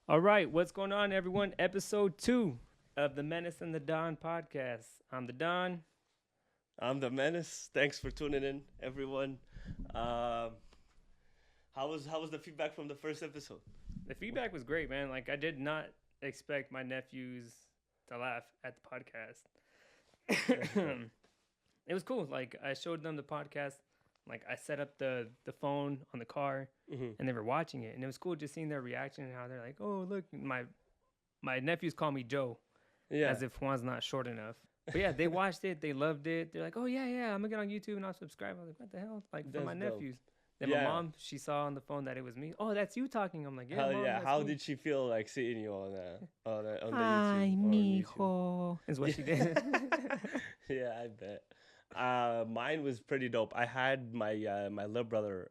All right, what's going on, everyone? Episode 2 of the Menace and the Don podcast. I'm the Don. I'm the Menace. Thanks for tuning in, everyone. Um, how was the feedback from the first episode? The feedback was great, man. Like, I did not expect my nephews to laugh at the podcast. It was cool. Like, I showed them the podcast. Like, I set up the phone on the car, Mm-hmm. and they were watching it, and it was cool just seeing their reaction and how they're like, "Oh, look, my nephews call me Joe," Yeah, as if Juan's not short enough. But yeah, they watched it. They loved it. They're like, "Oh yeah, I'm gonna get on YouTube and I'll subscribe." I was like, "What the hell?" Like for my that's dope. nephews. Then my Yeah, mom, she saw on the phone that it was me. Oh, that's you talking. I'm like, "Yeah, hell mom, yeah. that's How me." did she feel like seeing you on the YouTube Hi, or on YouTube? mijo, is what Yeah, she did. yeah, I bet. Mine was pretty dope. I had my little brother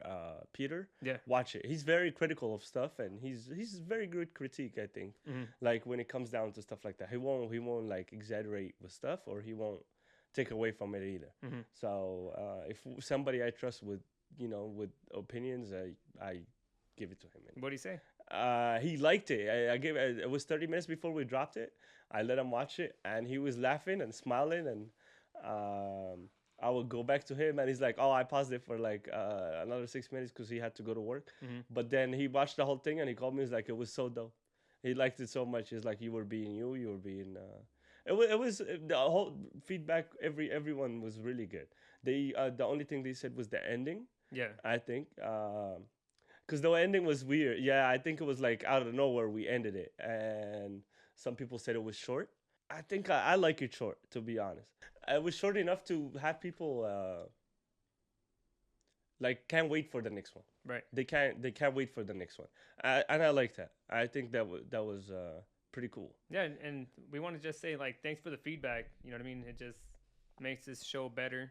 Peter Yeah. watch it. He's very critical of stuff, and he's very good critique. I think, Hmm. like when it comes down to stuff like that, he won't like exaggerate with stuff, or he won't take away from it either. Hmm. So if somebody I trust with with opinions, I give it to him. What do you say? He liked it. I gave it was 30 minutes before we dropped it. I let him watch it, and he was laughing and smiling, and I would go back to him, and he's like, "Oh, I paused it for like another 6 minutes because he had to go to work." Hmm. But then he watched the whole thing, and he called me. He's like, "It was so dope." He liked it so much. He's like, "You were being you. You were being." It was the whole feedback. Everyone was really good. The only thing they said was the ending. Yeah. I think. Because the ending was weird. Yeah, I think it was like out of nowhere we ended it, and some people said it was short. I think I like it short, to be honest. It was short enough to have people like can't wait for the next one. Right. They can't wait for the next one, and I like that. I think that was pretty cool. Yeah, and we want to just say like thanks for the feedback. You know what I mean? It just makes this show better.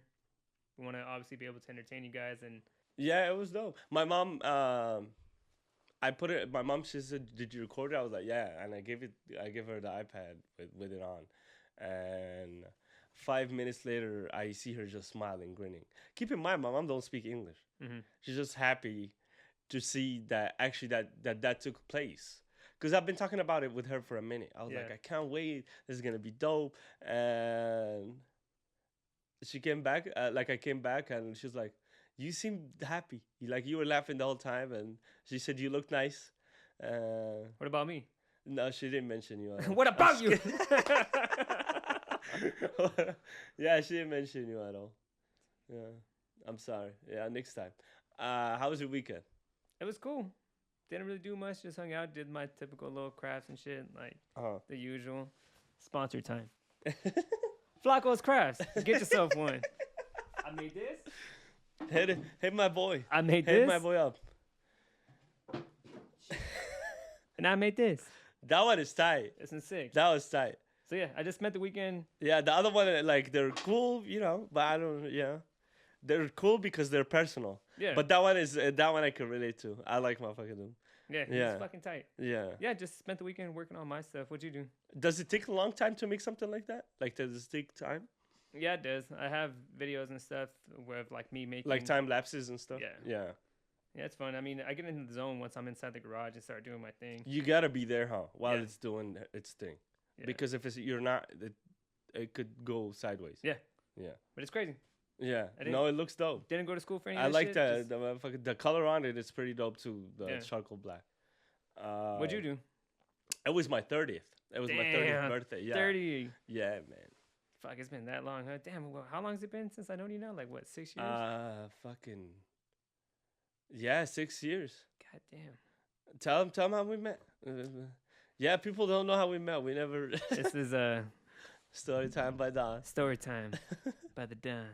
We want to obviously be able to entertain you guys, and Yeah, it was dope. My mom, I put it. My mom, she said, "Did you record it?" I was like, "Yeah," and I gave her the iPad with it on, and 5 minutes later, I see her just smiling, grinning. Keep in mind, my mom don't speak English. mm-hmm. She's just happy to see that actually that took place. Cause I've been talking about it with her for a minute. I was Yeah. like, I can't wait. This is gonna be dope. And she came back. Like I came back, and she's like, "You seem happy. Like you were laughing the whole time." And she said, "You look nice." What about me? No, she didn't mention you at all. What I'm about just you? kidding. Yeah, she didn't mention you at all. Yeah, I'm sorry. Yeah, next time. How was your weekend? It was cool. Didn't really do much. Just hung out, did my typical little crafts and shit, like Uh the usual. Sponsor time. Flacco's Crafts. Get yourself one. I made this. hit my boy. I made Hit my this. boy up. And I made this. That one is tight. It's in six. That was tight. So yeah, I just spent the weekend. Yeah, the other one, like they're cool, but I don't. Yeah, they're cool because they're personal. Yeah. But that one is that one I can relate to. I like motherfucking them. Yeah, Yeah. it's fucking tight. Yeah. Yeah, just spent the weekend working on my stuff. What'd you do? Does it take a long time to make something like that? Like, does it take time? Yeah, it does. I have videos and stuff with like me making Like time lapses and stuff? Yeah. Yeah. Yeah, it's fun. I mean, I get into the zone once I'm inside the garage and start doing my thing. You gotta be there, huh? While Yeah. it's doing its thing. Yeah. Because if you're not, it could go sideways. Yeah. Yeah. But it's crazy. Yeah. I didn't- No, it looks dope. Didn't go to school for any I of that like shit. the just- the motherfucking- the color on it. It's pretty dope too. The Yeah. charcoal black. What'd you do? It was my 30th. It was my 30th Damn, birthday. Yeah. 30. Yeah, man. Fuck, it's been that long, huh? Damn, well, how long has it been since I known you now? Like, what, 6 years? Fucking. Yeah, 6 years. God damn. Tell them how we met. Yeah, people don't know how we met. We never. This is Story time by Don. story time by the Don.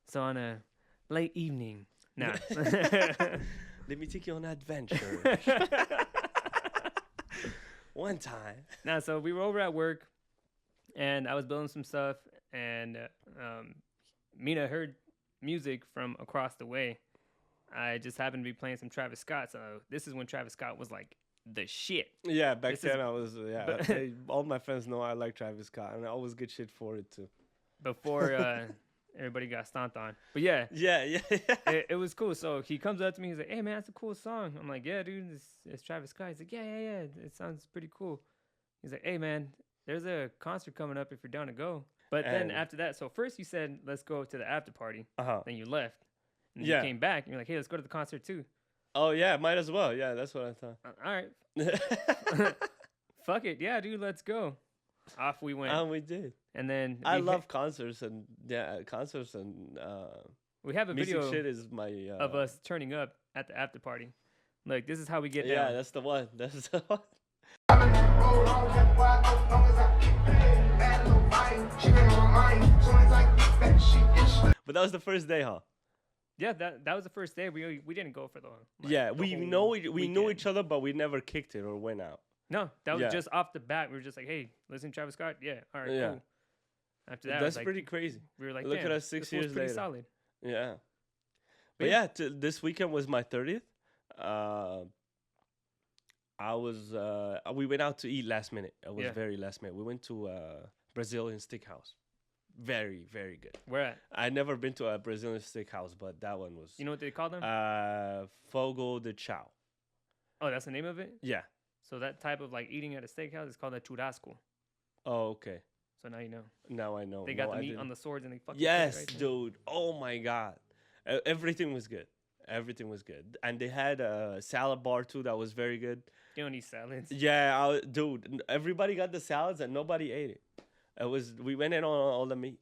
So on a late evening. Nah. Let me take you on an adventure. One time. Nah, so we were over at work, and I was building some stuff, and Mina heard music from across the way. I just happened to be playing some Travis Scott, so this is when Travis Scott was like the shit. Yeah, back This then is- I was. Yeah, but- all my friends know I like Travis Scott, and I always get shit for it too. Before everybody got stomped on. But yeah, Yeah. it was cool. So he comes up to me. He's like, "Hey man, that's a cool song." I'm like, "Yeah, dude, it's Travis Scott." He's like, "Yeah. It sounds pretty cool." He's like, "Hey man, there's a concert coming up if you're down to go." But then And after that, so first you said let's go to the after party. uh-huh. Then you left. And Yeah. you came back and you're like, "Hey, let's go to the concert too." Oh yeah, might as well. Yeah, that's what I All right, thought. fuck it, yeah, dude, let's go. Off we went. And we did. And then I love concerts and concerts and we have a music video shit is my of us turning up at the after party. Like, this is how we get Yeah, down. that's the one. That's the one. But that was the first day, huh? Yeah, that was the first day. We didn't go for the Yeah, the we whole we knew weekend. each other, but we never kicked it or went out. No, that was Yeah. just off the bat. We were just like, "Hey, listen, to Travis Scott." Yeah, all right, Yeah. cool. After that, I was That's like, pretty crazy. we were like, Look at "Damn, us 6 this fool's years pretty later. solid." Yeah. But But yeah, this weekend was my 30th. I was we went out to eat last minute. It was Yeah. very last minute. We went to Brazilian steakhouse. Very, very good. Where at? I never been to a Brazilian steakhouse, but that one was You know what they call them? Fogo de Chao. Oh, that's the name of it. Yeah. So that type of like eating at a steakhouse is called a churrasco. Oh, okay. So now you know. Now I know. They got No, the I meat didn't. on the swords and they fucking. Yes, right there. dude. Oh my god. Everything was good. Everything was good. And they had a salad bar too that was very good. You don't eat salads. Yeah, dude. Everybody got the salads and nobody ate it. We went in on all the meat.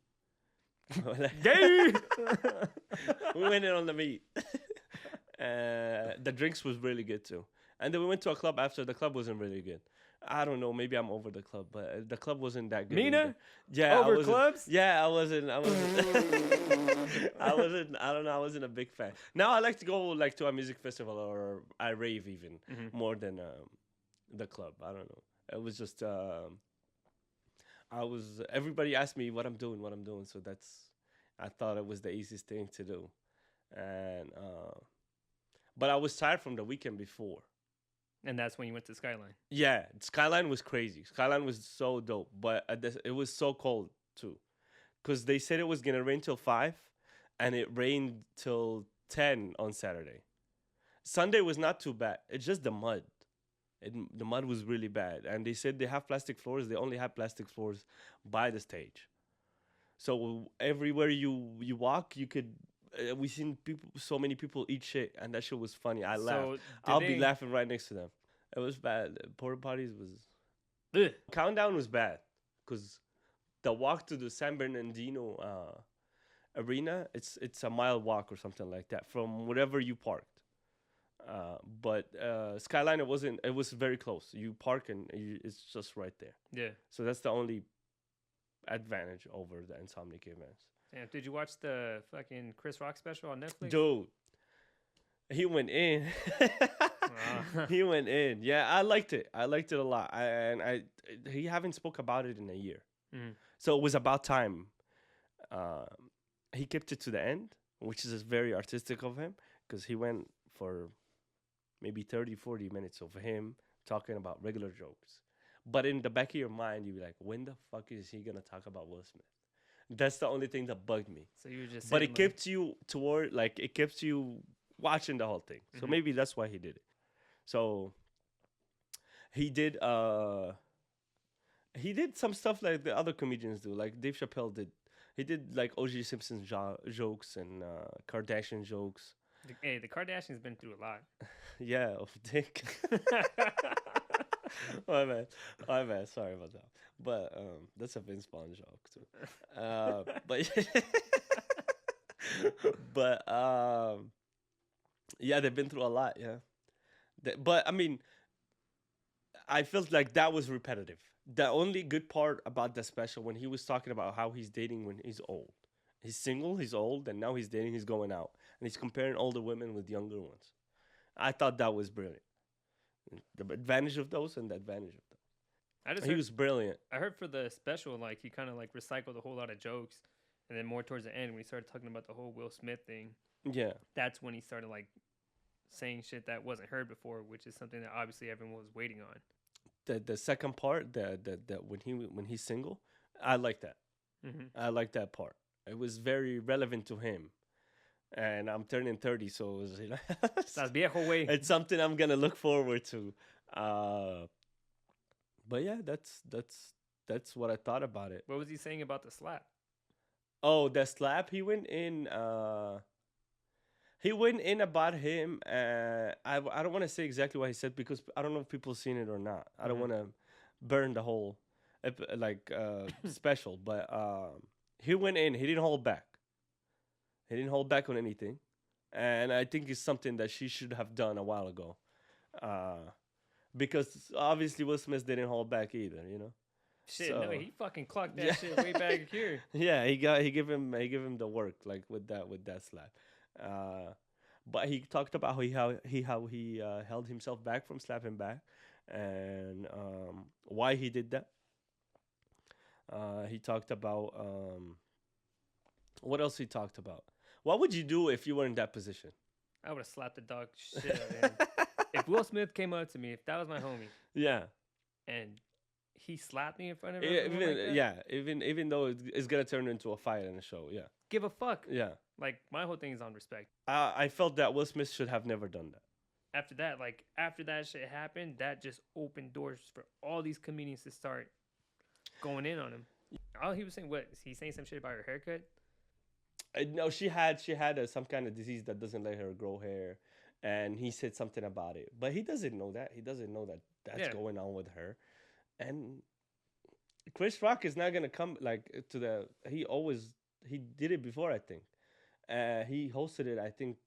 Gay. We went in on the meat. The drinks was really good too. And then we went to a club after. The club wasn't really good. I don't know. Maybe I'm over the club, but the club wasn't that good. Mina? either. Yeah, Over I wasn't- clubs? Yeah, I wasn't. I wasn't. I don't know. I wasn't a big fan. Now I like to go like to a music festival or I rave even more than the club. I don't know. It was just. Everybody asked me what I'm doing. So I thought it was the easiest thing to do, and but I was tired from the weekend before. And that's when you went to Skyline. Yeah, Skyline was crazy. Skyline was so dope, but it was so cold too, because they said it was gonna rain till 5, and it rained till 10 on Saturday. Sunday was not too bad. It's just the mud. The mud was really bad, and they said they have plastic floors. They only have plastic floors by the stage, so everywhere you walk, you could. We seen so many people eat shit, and that shit was funny. I laughed. I'll be laughing right next to them. It was bad. Porta potties was. Ugh. Countdown was bad, because the walk to the San Bernardino arena, it's a mile walk or something like that from wherever you parked. But Skyline, it wasn't. It was very close. You park and it's just right there. Yeah. So that's the only advantage over the Insomniac events. Damn, did you watch the fucking Chris Rock special on Netflix? Dude, he went in. He went in. Yeah, I liked it. I liked it a lot. He haven't spoke about it in a year. So it was about time. He kept it to the end, which is very artistic of him, because he went for maybe 30, 40 minutes of him talking about regular jokes. But in the back of your mind, you'd be like, when the fuck is he going to talk about Will Smith? That's the only thing that bugged me. So you were just. But it kept you it kept you watching the whole thing. So maybe that's why he did it. So he did some stuff like the other comedians do, like Dave Chappelle did. He did like O.J. Simpson's jokes and Kardashian jokes. Hey, the Kardashians been through a lot. Yeah, of dick. My bad. Sorry about that. But that's a Vince Vaughn joke too. But yeah, they've been through a lot. Yeah, but I mean, I felt like that was repetitive. The only good part about the special, when he was talking about how he's dating when he's old. He's single, he's old, and now he's dating, he's going out. And he's comparing older women with younger ones. I thought that was brilliant. The advantage of those and the advantage of those. He was brilliant. I heard for the special, like, he kind of, like, recycled a whole lot of jokes. And then more towards the end, when he started talking about the whole Will Smith thing. Yeah. That's when he started, like, saying shit that wasn't heard before, which is something that obviously everyone was waiting on. The second part, the when he's single, I like that. I like that part. It was very relevant to him. And I'm turning 30, so it was, Estás viejo, way. it's something I'm gonna look forward to. Uh, but yeah, that's what I thought about it. What was he saying about the slap? Oh, the slap he went in about him. I don't want to say exactly what he said because I don't know if people seen it or not. I don't Mhm. want to burn the whole special, but he went in. He didn't hold back. He didn't hold back on anything, and I think it's something that she should have done a while ago, uh, because obviously Will Smith didn't hold back either. Shit, no, So he fucking clocked that yeah, shit way back here. yeah, he gave him the work like with that slap. Uh, but he talked about how he held himself back from slapping back, and why he did that. He talked about what else he talked about. What would you do if you were in that position? I would have slapped the dog shit out of him. If Will Smith came up to me, if that was my homie, Yeah. and he slapped me in front of everyone Even like that, yeah, even though it's gonna turn into a fight in the show, yeah, give a fuck. yeah. Like, my whole thing is on respect. I felt that Will Smith should have never done that. After that shit happened, that just opened doors for all these comedians to start going in on him. All he was saying, what? Is he saying some shit about her haircut? No, she had some kind of disease that doesn't let her grow hair, and he said something about it, but he doesn't know that. He doesn't know that that's Yeah. going on with her, and Chris Rock is not gonna come like to the. He did it before, I think. He hosted it, I think,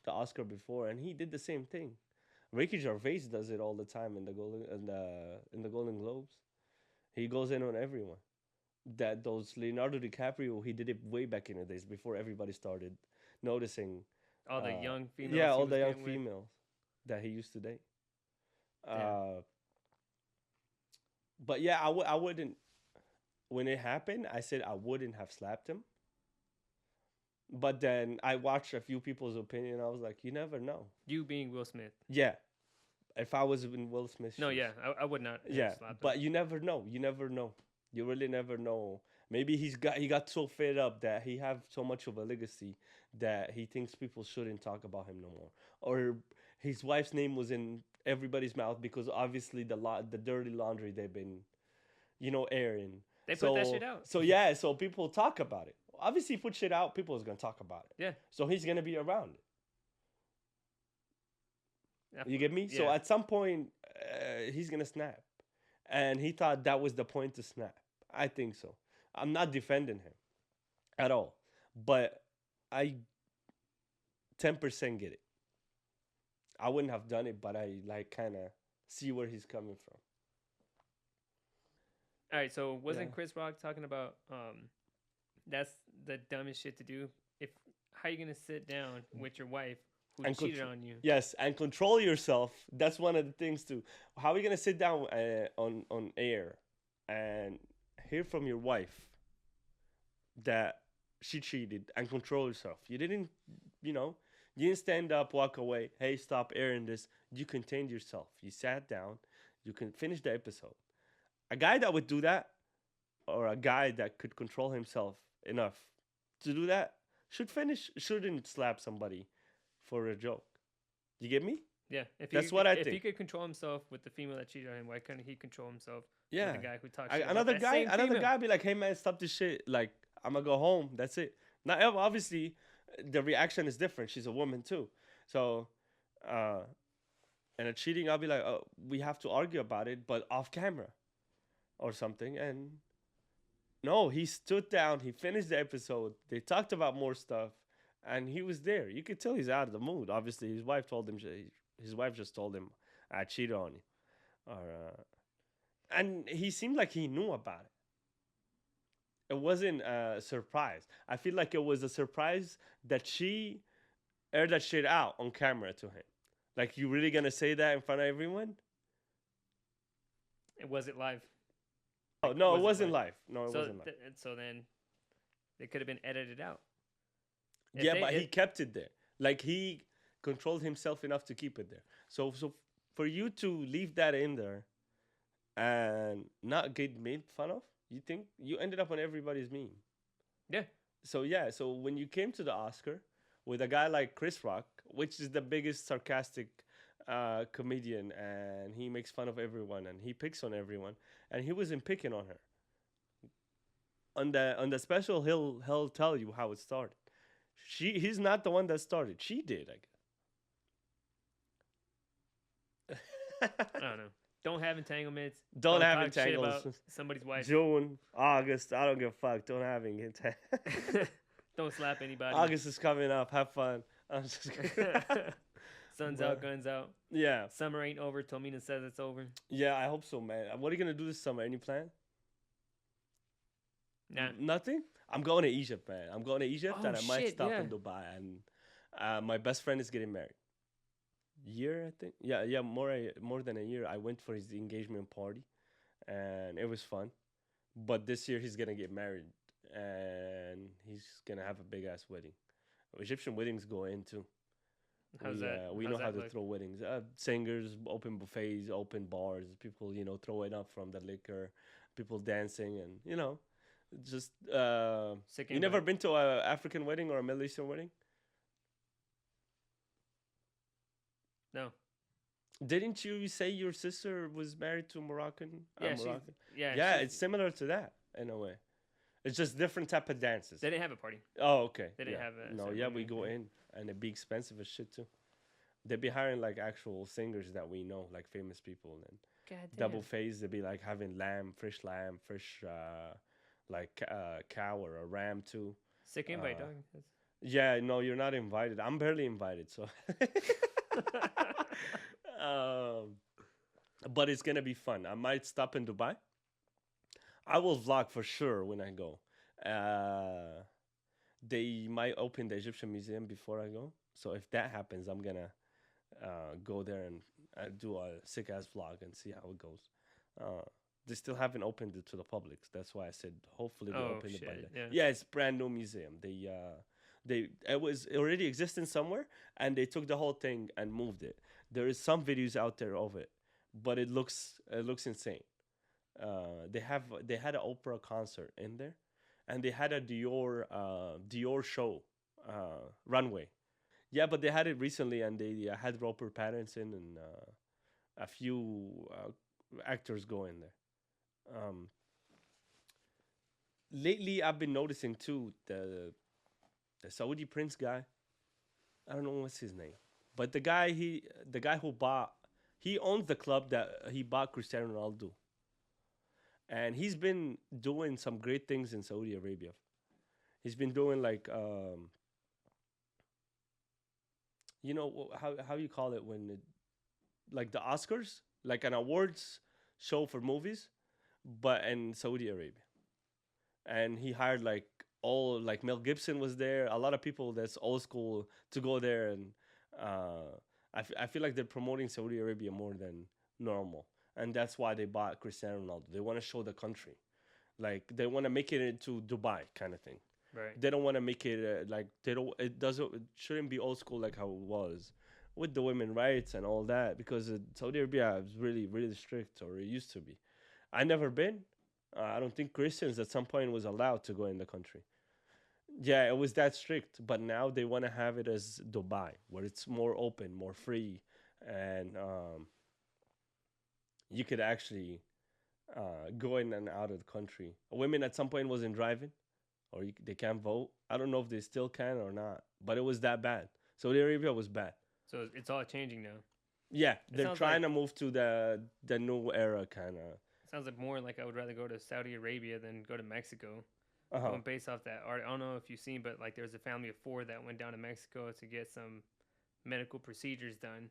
the Oscar before, and he did the same thing. Ricky Gervais does it all the time in the Golden Globes. He goes in on everyone. That those Leonardo DiCaprio, he did it way back in the days before everybody started noticing. All the young females. Yeah, he all was the young getting with. females that he used to date. Damn. But yeah, I wouldn't. When it happened, I said I wouldn't have slapped him. But then I watched a few people's opinion. I was like, you never know. You being Will Smith. Yeah, if I was in Will Smith's No, shoes. yeah, I would not. Have Yeah, slapped him. but you never know. You never know. You really never know. Maybe he got so fed up that he have so much of a legacy that he thinks people shouldn't talk about him no more. Or his wife's name was in everybody's mouth because obviously the dirty laundry they've been, airing. They put that shit out. So yeah, so people talk about it. Obviously, put shit out, people is gonna talk about it. Yeah. So he's gonna be around it. Yeah. You get me? Yeah. So at some point, he's gonna snap, and he thought that was the point to snap. I think so. I'm not defending him at all, but I 10% get it. I wouldn't have done it, but I kind of see where he's coming from. All right, so wasn't Yeah. Chris Rock talking about that's the dumbest shit to do? If how you gonna sit down with your wife who And cheated on you? Yes, and control yourself. That's one of the things too. How are you gonna sit down on air and hear from your wife that she cheated and control yourself? You didn't, you didn't stand up, walk away. Hey, stop airing this. You contained yourself. You sat down. You can finish the episode. A guy that would do that, or a guy that could control himself enough to do that, shouldn't slap somebody for a joke. You get me? Yeah, That's what I If he think. could control himself with the female that cheated on him, why couldn't he control himself Yeah. with the guy who talks shit about Another that guy, same female? be like, "Hey man, stop this shit. Like, I'm gonna go home. That's it." Now, obviously, the reaction is different. She's a woman too, so, and a cheating, I'll be like, "Oh, we have to argue about it, but off camera, or something." And no, he stood down. He finished the episode. They talked about more stuff, and he was there. You could tell he's out of the mood. Obviously, his wife told him. His wife just told him, "I cheated on you," or and he seemed like he knew about it. It wasn't a surprise. I feel like it was a surprise that she aired that shit out on camera to him. Like, you really gonna say that in front of everyone? It wasn't live. Oh no, it Was it wasn't live? live. No, it So wasn't live. so then it could have been edited out. If Yeah, they- but he if- kept it there. Like, he controlled himself enough to keep it there. So for you to leave that in there and not get made fun of, you think you ended up on everybody's meme. Yeah, So yeah, so when you came to the Oscar with a guy like Chris Rock, which is the biggest sarcastic comedian, and he makes fun of everyone and he picks on everyone, and he wasn't picking on her. On the special, he'll tell you how it started. He's not the one that started. She did, I guess. I don't know. Don't have entanglements. Don't Don't have talk shit entangles. about somebody's wife. June, August, I don't give a fuck. Don't have entangles. Don't slap anybody. August is coming up. Have fun. I'm just kidding. Sun's But out, guns out. yeah, Summer ain't over. Tomina says it's over. yeah. I hope so, man. What are you gonna do this summer? Any plan? Nah. Nothing. I'm going to Egypt, man. I'm going to Egypt, Oh, and I might shit, stop yeah. in Dubai. And my best friend is getting married. Year, I think. Yeah, yeah. More than a year. I went for his engagement party, and it was fun. But this year he's gonna get married, and he's gonna have a big ass wedding. Egyptian weddings go in too. How's that? We How's know how that to look? throw weddings. Singers, open buffets, open bars. People, throwing up from the liquor. People dancing, and just Sick you never invite. been to a African wedding or a Middle Eastern wedding? No. Didn't you say your sister was married to a Moroccan? Yeah, she's. Moroccan. Yeah, Yeah, she's. it's similar to that in a way. It's just different type of dances. They didn't have a party. Oh, okay. They didn't Yeah. have a No, yeah, we ceremony. go in and it'd be expensive as shit too. They'd be hiring like actual singers that we know, like famous people, and God double damn. phase. They'd be like having lamb, fresh, like cow or a ram too. Sick invite, Uh, dog. yeah, no, you're not invited. I'm barely invited, so. um, but it's gonna be fun. I might stop in Dubai. I will vlog for sure when I go. Uh, they might open the Egyptian museum before I go. So if that happens, I'm gonna go there and do a sick ass vlog and see how it goes. Uh, they still haven't opened it to the public. That's why I said hopefully they Oh open it by then. shit. Yeah. Yeah, it's brand new museum. They it was already existing somewhere, and they took the whole thing and moved it. There is some videos out there of it, but it looks insane. They had an opera concert in there, and they had a Dior show runway. Yeah, but they had it recently, and they had Robert Pattinson and a few actors go in there. Um, Lately, I've been noticing too the Saudi prince guy. I don't know what's his name, but the guy who bought he owns the club that he bought Cristiano Ronaldo, and he's been doing some great things in Saudi Arabia. He's been doing like how you call it when like the Oscars, like an awards show for movies, but in Saudi Arabia. And he hired like all like Mel Gibson was there, a lot of people that's old school to go there, and I feel like they're promoting Saudi Arabia more than normal, and that's why they bought Cristiano Ronaldo. They want to show the country, like they want to make it into Dubai kind of thing. Right. They don't want to make it like they don't. It shouldn't be old school like how it was with the women rights and all that, because Saudi Arabia is really really strict, or it used to be. I never been. I don't think Christians at some point was allowed to go in the country. Yeah, it was that strict, but now they want to have it as Dubai, where it's more open, more free, and you could actually go in and out of the country. Women at some point wasn't driving, or they can't vote. I don't know if they still can or not, but it was that bad. Saudi Arabia was bad. So it's all changing now. Yeah, It they're sounds trying like to move to the new era kind of. sounds like more like I would rather go to Saudi Arabia than go to Mexico. Uh huh. Going based off that art, I don't know if you've seen, but like there was a family of four that went down to Mexico to get some medical procedures done,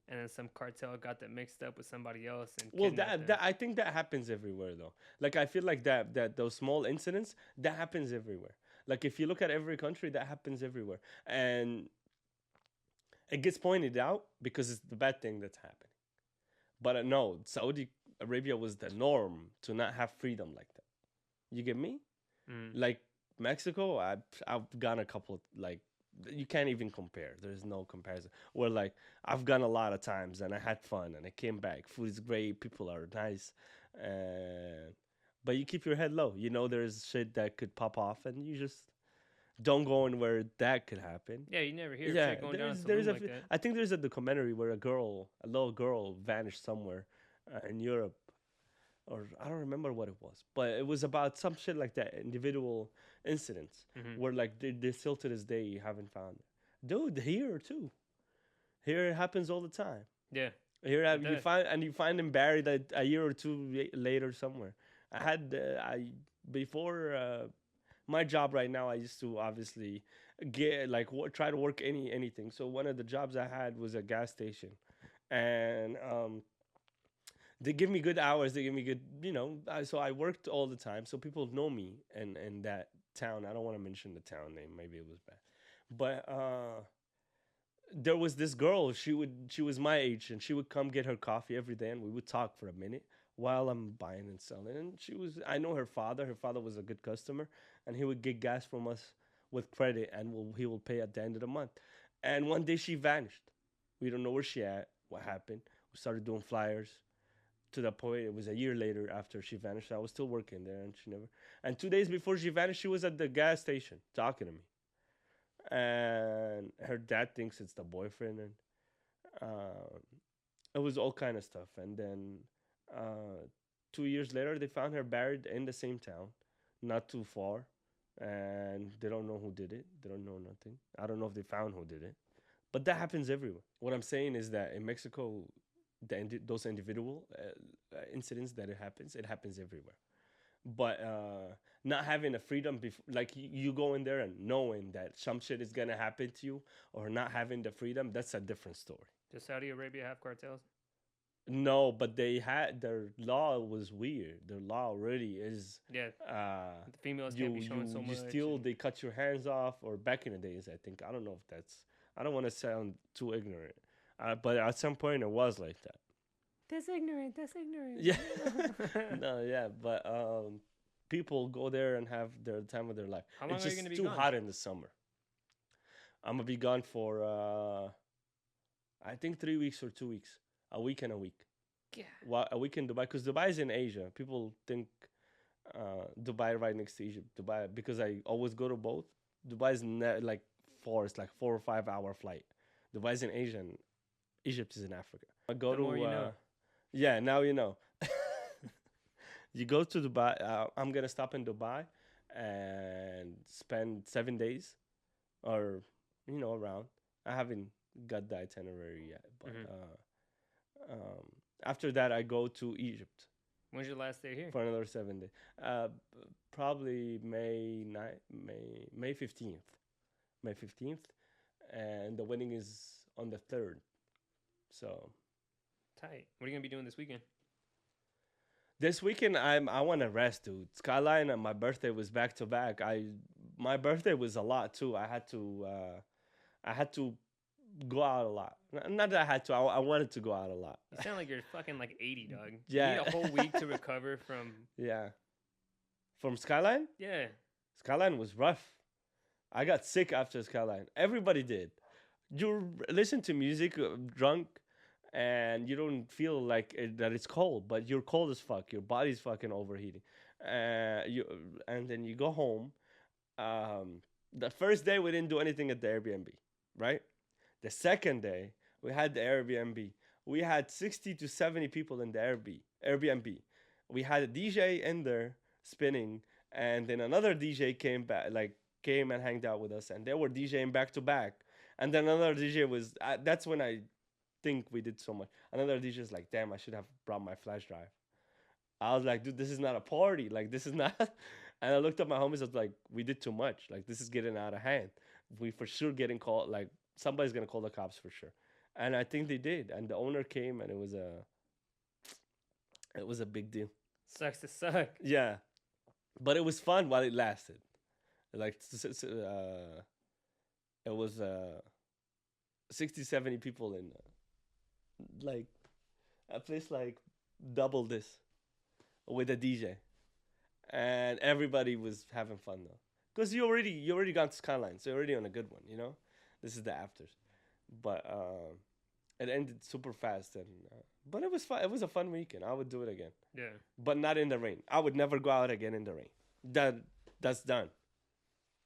and then some cartel got that mixed up with somebody else and Well, kidnapped that them. I think that happens everywhere though. Like I feel like that those small incidents that happens everywhere. Like if you look at every country, that happens everywhere, and it gets pointed out because it's the bad thing that's happening. But no, Saudi Arabia was the norm to not have freedom like that. You get me? Mm. Like Mexico, I've gone a couple like you can't even compare. There's no comparison. Where like I've gone a lot of times and I had fun and I came back. Food is great, people are nice, and but you keep your head low. You know there's shit that could pop off, and you just don't go in where that could happen. Yeah, you never hear of Yeah, shit going down in a there's saloon like that. I think there's a documentary where a little girl vanished somewhere in Europe, or I don't remember what it was, but it was about some shit like that, individual incidents Hmm. where like they still to this day haven't found it. Dude, here too. Here it happens all the time. Yeah, Here it you does. find him buried a year or two later somewhere. I had I before my job right now. I used to obviously get like try to work anything. So one of the jobs I had was a gas station, and they give me good hours. They give me good, so I worked all the time. So people know me in that town. I don't want to mention the town name. Maybe it was bad, but there was this girl. She was my age, and she would come get her coffee every day, and we would talk for a minute while I'm buying and selling. And I know her father. Her father was a good customer, and he would get gas from us with credit, and he will pay at the end of the month. And one day she vanished. We don't know where she at. What happened? We started doing flyers to the point it was a year later after she vanished. I was still working there, and she never. And 2 days before she vanished, she was at the gas station talking to me, and her dad thinks it's the boyfriend, and uh, it was all kind of stuff. And then 2 years later, they found her buried in the same town, not too far, and they don't know who did it. They don't know nothing. I don't know if they found who did it, but that happens everywhere. What I'm saying is that in Mexico, those individual incidents that it happens everywhere. But not having the freedom, like you go in there and knowing that some shit is gonna happen to you, or not having the freedom, that's a different story. Does Saudi Arabia have cartels? No, but they had their law was weird. Their law really is. Yeah, Uh, the females can't you be showing so you much. steal, And they cut your hands off, or back in the days, I think. I don't know if that's. I don't want to sound too ignorant, but at some point it was like that. that's ignorant. That's ignorant. Yeah. No, yeah, but people go there and have their time of their life. How long It's are you gonna just be too gone? hot in the summer. I'm gonna be gone for I think 3 weeks or 2 weeks, a week and a week. Yeah. A week in Dubai, because Dubai is in Asia. People think Dubai right next to Egypt. Dubai, because I always go to both. Dubai is like far. It's like 4 or 5 hour flight. Dubai is in Asia, and Egypt is in Africa. I go The more to you know. yeah. Now you know. You go to Dubai. I'm gonna stop in Dubai and spend 7 days, or around. I haven't got the itinerary yet, but Hmm. after that I go to Egypt When's your last day here? for another 7 days. Probably May 15th, May 15th, and the wedding is on the 3rd. So Tight. What are you gonna be doing this weekend? this weekend I want to rest, dude. Skyline and my birthday was back to back. My birthday was a lot too. I had to go out a lot. Not that I had to. I wanted to go out a lot. You sound like you're fucking like 80, dog. Yeah. You need a whole week to recover from. Yeah. From Skyline? Yeah. Skyline was rough. I got sick after Skyline. Everybody did. You listen to music drunk, and you don't feel like that it's cold, but you're cold as fuck. Your body's fucking overheating. And then you go home. The first day we didn't do anything at the Airbnb, right? The second day we had the Airbnb. We had 60 to 70 people in the Airbnb. We had a DJ in there spinning, and then another DJ came and hanged out with us, and they were DJing back to back. And then another DJ was. That's when I think we did so much. Another DJ is like, damn, I should have brought my flash drive. I was like, dude, this is not a party. Like, this is not. And I looked at my homies. I was like, we did too much. Like, this is getting out of hand. We for sure getting called. Like, somebody's gonna call the cops for sure. And I think they did. And the owner came, and it was a big deal. Sucks to suck. Yeah, but it was fun while it lasted. Like, it was 60, 70 people in like a place like double this with a DJ, and everybody was having fun though, because you already got to Skyline, so you're already on a good one. This is the afters, but it ended super fast, and but it was fun. It was a fun weekend. I would do it again, Yeah. but not in the rain. I would never go out again in the rain. That's done.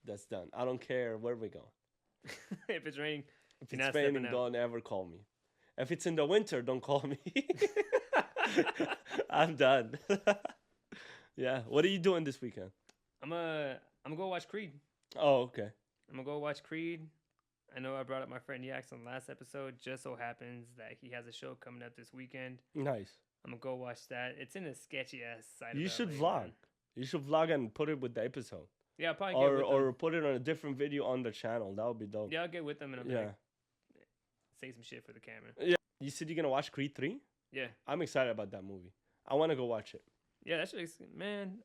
that's done. I don't care where we go. If it's raining, If you're it's not stepping raining, out. don't ever call me. If it's in the winter, don't call me. I'm done. Yeah. What are you doing this weekend? I'm gonna go watch Creed. Oh, okay. I'm gonna go watch Creed. I know I brought up my friend Yax on the last episode. Just so happens that he has a show coming up this weekend. Nice. I'm gonna go watch that. It's in a sketchy ass side. You of should LA, vlog. man. You should vlog and put it with the episode, Yeah, I'll probably get with or them. put it on a different video on the channel. That would be dope. Yeah, I'll get with them and I'm Yeah. gonna say some shit for the camera. Yeah. You said you're gonna watch Creed 3? Yeah, I'm excited about that movie. I want to go watch it. yeah. That's really man.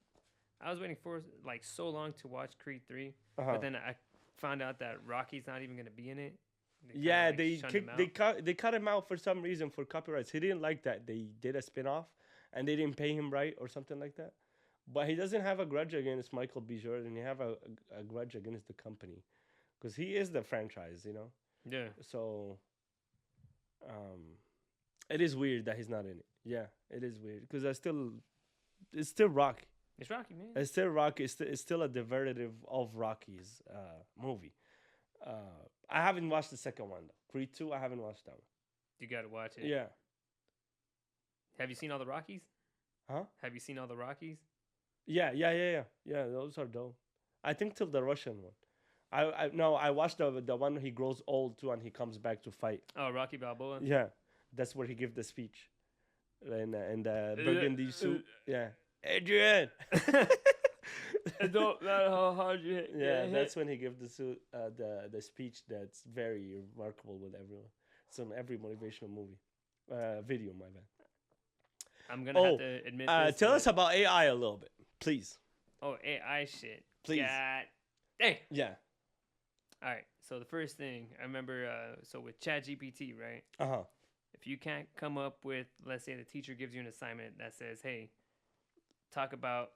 I was waiting for like so long to watch Creed 3, Uh-huh. but then I found out that Rocky's not even gonna be in it. They kinda, Yeah, like, they shunned kicked, him out. they cut him out for some reason for copyrights. He didn't like that. They did a spin-off and they didn't pay him right or something like that. But he doesn't have a grudge against Michael B. Jordan. He have a grudge against the company because he is the franchise, you know. Yeah, So, it is weird that he's not in it. Yeah, it is weird because it's still Rocky. it's Rocky, man. It's still Rocky. It's still a derivative of Rocky's movie. I haven't watched the second one though. Creed 2, I haven't watched that one. You gotta watch it. Yeah. Have you seen all the Rockies? Huh? Have you seen all the Rockies? Yeah. Those are dope. I think till the Russian one. I watched the one he grows old too and he comes back to fight. Oh, Rocky Balboa. Yeah, that's where he gives the speech, in the burgundy suit. Yeah, Adrian. I don't matter how hard you hit. Yeah, that's when he gives the suit the speech that's very remarkable with everyone. It's on every motivational movie, video. My bad. I'm gonna have to admit this. Tell us about AI a little bit, please. Oh, AI shit. Please. God dang. Yeah. All right. So the first thing I remember, so with ChatGPT, right? Uh-huh. If you can't come up with, let's say the teacher gives you an assignment that says, "Hey, talk about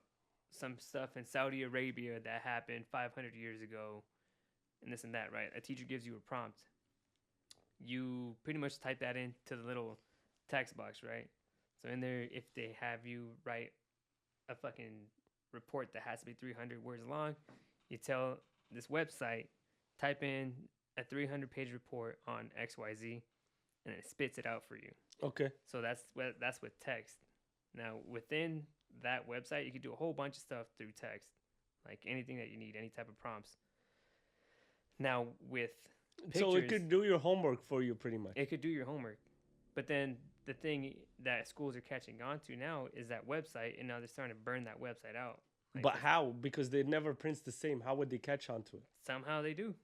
some stuff in Saudi Arabia that happened 500 years ago," and this and that, right? A teacher gives you a prompt. You pretty much type that into the little text box, right? So in there, if they have you write a fucking report that has to be 300 words long, you tell this website, type in a 300-page report on XYZ, and it spits it out for you. Okay. So that's with text. Now, within that website, you can do a whole bunch of stuff through text, like anything that you need, any type of prompts. Now, with pictures, So it could do your homework for you pretty much. it could do your homework. But then the thing that schools are catching on to now is that website, and now they're starting to burn that website out. Like, But how? Because they never prints the same. How would they catch on to it? somehow they do.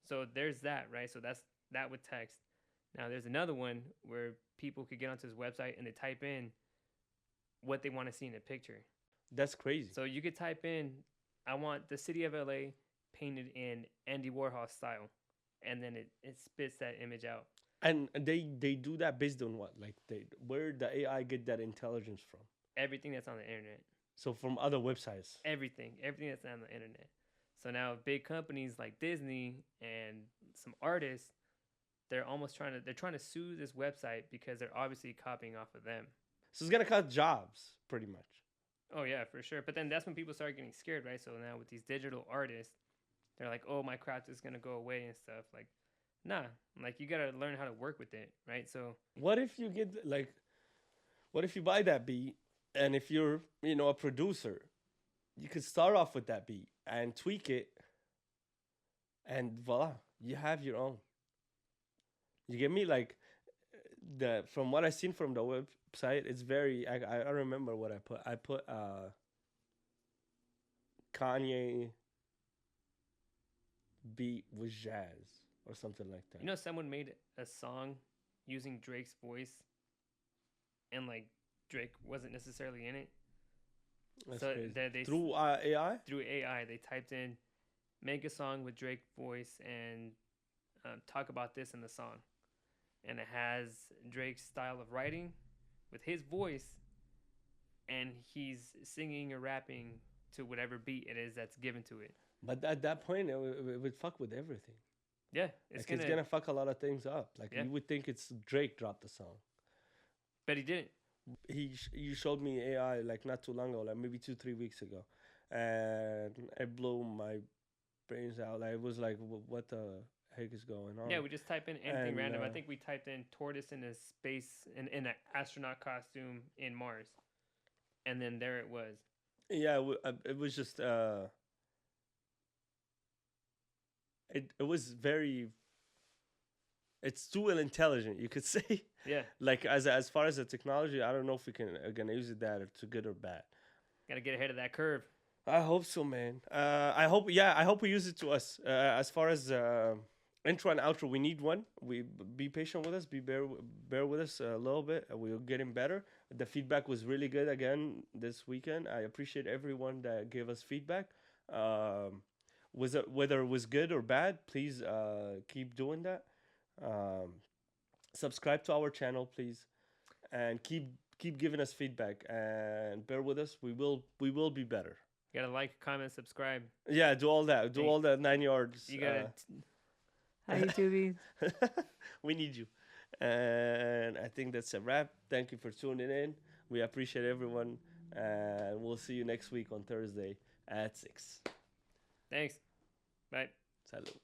So there's that, right? So that's that with text. Now there's another one where people could get onto this website and they type in what they want to see in a picture. That's crazy. So you could type in, "I want the city of LA painted in Andy Warhol style," and then it spits that image out. And they do that based on what? Like where the AI get that intelligence from? Everything that's on the internet. So from other websites. Everything that's on the internet. So now big companies like Disney and some artists, they're trying to sue this website because they're obviously copying off of them. So it's gonna cut jobs pretty much. Oh yeah, for sure. But then that's when people start getting scared, right? So now with these digital artists, they're like, "Oh, my craft is gonna go away" and stuff. Like, nah. Like you gotta learn how to work with it, right? So What if you get like, what if you buy that beat and if you're a producer, you could start off with that beat and tweak it, and voila, you have your own. You get me? Like from what I seen from the website, it's very. I remember what I put. I put Kanye beat with jazz or something like that. you know, someone made a song using Drake's voice, and like Drake wasn't necessarily in it. That's So crazy. they Through AI. through AI, they typed in, "Make a song with Drake voice and talk about this in the song," and it has Drake's style of writing with his voice, and he's singing or rapping to whatever beat it is that's given to it. But at that point, it would fuck with everything. Yeah, It's gonna fuck a lot of things up. Like Yeah. you would think it's Drake dropped the song. but he didn't. You showed me AI like not too long ago, like maybe 2-3 weeks ago, and it blew my brains out. Like it was like, what the heck is going on? Yeah, we just type in anything And random. I think we typed in tortoise in a space in an astronaut costume in Mars, and then there it was. yeah, it was just it was very. It's too intelligent, you could say. Yeah, Like as far as the technology, I don't know if we can gonna use it that or to good or bad. gotta get ahead of that curve. I hope so, man. I hope, yeah, I hope we use it to us. As far as intro and outro, we need one. Be patient with us. Bear with us a little bit. We're getting better. The feedback was really good again this weekend. I appreciate everyone that gave us feedback. Whether it was good or bad, please keep doing that. Um, Subscribe to our channel, please, and keep giving us feedback and bear with us. We will be better. You gotta like, comment, subscribe. Yeah, do all that. Do Hey, all that 9 yards. You gotta. Hi, YouTubie. We need you. And I think that's a wrap. Thank you for tuning in. We appreciate everyone. And we'll see you next week on Thursday at 6. Thanks. Bye. Salud.